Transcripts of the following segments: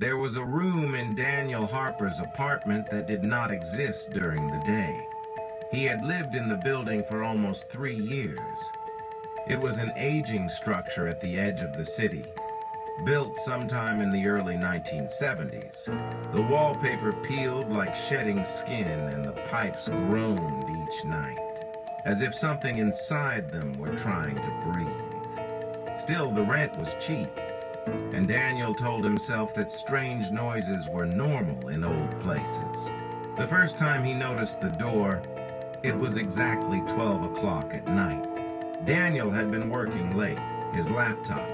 There was a room in Daniel Harper's apartment that did not exist during the day. He had lived in the building for almost 3 years. It was an aging structure at the edge of the city, built sometime in the early 1970s. The wallpaper peeled like shedding skin, and the pipes groaned each night, as if something inside them were trying to breathe. Still, the rent was cheap, and Daniel told himself that strange noises were normal in old places. The first time he noticed the door, it was exactly 12 o'clock at night. Daniel had been working late, his laptop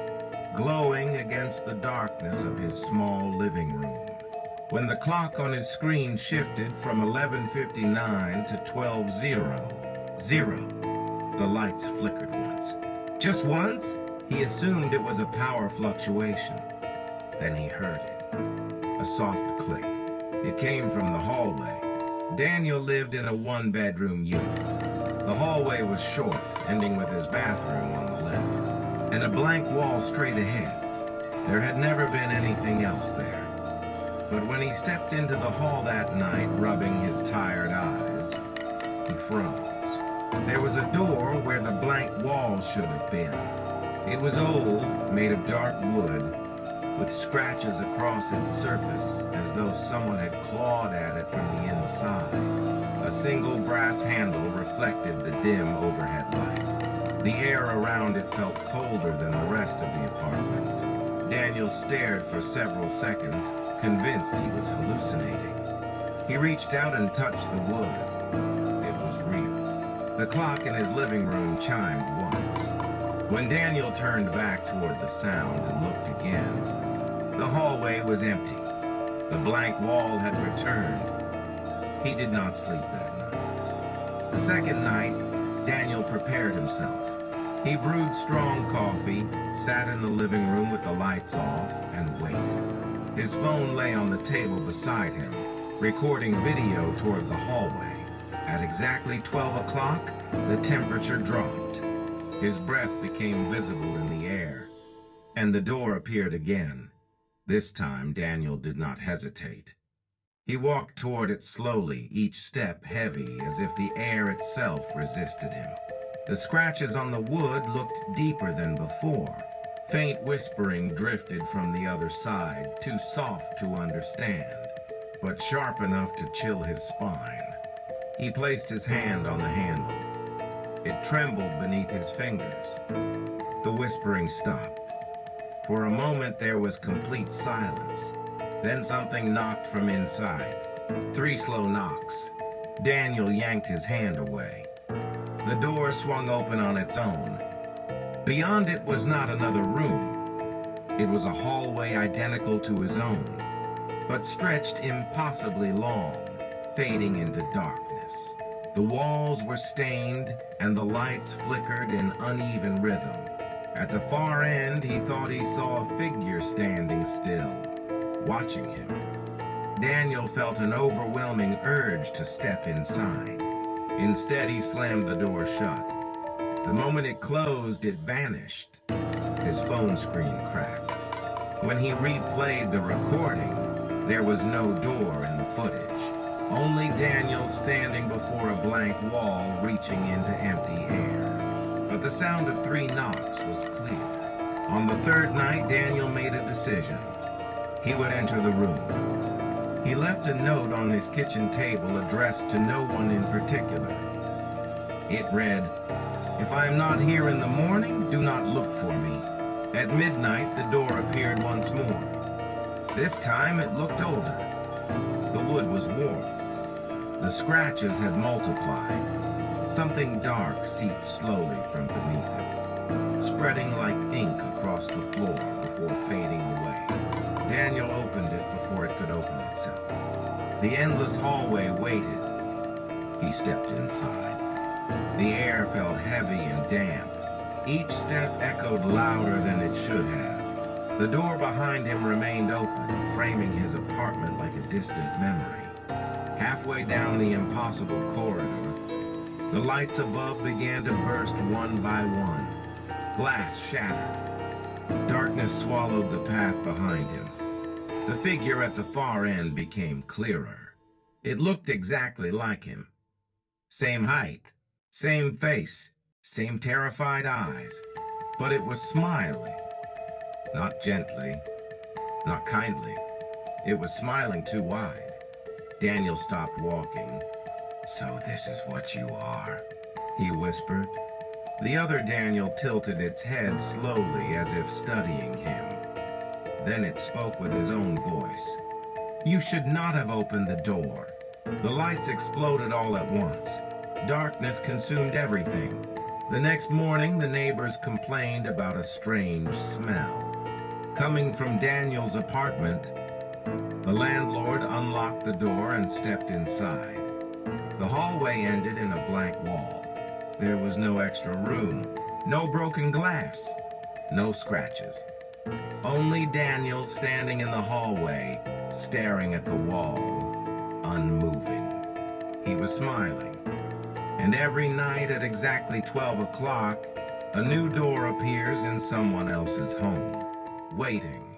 glowing against the darkness of his small living room. When the clock on his screen shifted from 11:59 to 12:00, the lights flickered once. Just once? He assumed it was a power fluctuation. Then he heard it. A soft click. It came from the hallway. Daniel lived in a one-bedroom unit. The hallway was short, ending with his bathroom on the left, and a blank wall straight ahead. There had never been anything else there. But when he stepped into the hall that night, rubbing his tired eyes, he froze. There was a door where the blank wall should have been. It was old, made of dark wood, with scratches across its surface as though someone had clawed at it from the inside. A single brass handle reflected the dim overhead light. The air around it felt colder than the rest of the apartment. Daniel stared for several seconds, convinced he was hallucinating. He reached out and touched the wood. It was real. The clock in his living room chimed once. When Daniel turned back toward the sound and looked again, the hallway was empty. The blank wall had returned. He did not sleep that night. The second night, Daniel prepared himself. He brewed strong coffee, sat in the living room with the lights off, and waited. His phone lay on the table beside him, recording video toward the hallway. At exactly 12 o'clock, the temperature dropped. His breath became visible in the air, and the door appeared again. This time, Daniel did not hesitate. He walked toward it slowly, each step heavy, as if the air itself resisted him. The scratches on the wood looked deeper than before. Faint whispering drifted from the other side, too soft to understand, but sharp enough to chill his spine. He placed his hand on the handle. It trembled beneath his fingers. The whispering stopped. For a moment there was complete silence. Then something knocked from inside. 3 slow knocks. Daniel yanked his hand away. The door swung open on its own. Beyond it was not another room. It was a hallway identical to his own, but stretched impossibly long, fading into darkness. The walls were stained, and the lights flickered in uneven rhythm. At the far end, he thought he saw a figure standing still, watching him. Daniel felt an overwhelming urge to step inside. Instead, he slammed the door shut. The moment it closed, it vanished. His phone screen cracked. When he replayed the recording, there was no door in the footage. Only Daniel standing before a blank wall reaching into empty air. But the sound of 3 knocks was clear. On the 3rd night, Daniel made a decision. He would enter the room. He left a note on his kitchen table addressed to no one in particular. It read, "If I am not here in the morning, do not look for me." At midnight, the door appeared once more. This time it looked older. The wood was warm. The scratches had multiplied. Something dark seeped slowly from beneath it, spreading like ink across the floor before fading away. Daniel opened it before it could open itself. The endless hallway waited. He stepped inside. The air felt heavy and damp. Each step echoed louder than it should have. The door behind him remained open, framing his apartment like a distant memory. Halfway down the impossible corridor, the lights above began to burst one by one. Glass shattered. Darkness swallowed the path behind him. The figure at the far end became clearer. It looked exactly like him. Same height, same face, same terrified eyes, but it was smiling. Not gently, not kindly. It was smiling too wide. Daniel stopped walking. "So this is what you are," he whispered. The other Daniel tilted its head slowly as if studying him. Then it spoke with his own voice. "You should not have opened the door." The lights exploded all at once. Darkness consumed everything. The next morning, the neighbors complained about a strange smell coming from Daniel's apartment. The landlord unlocked the door and stepped inside. The hallway ended in a blank wall. There was no extra room, no broken glass, no scratches. Only Daniel standing in the hallway, staring at the wall, unmoving. He was smiling. And every night at exactly 12 o'clock, a new door appears in someone else's home, waiting.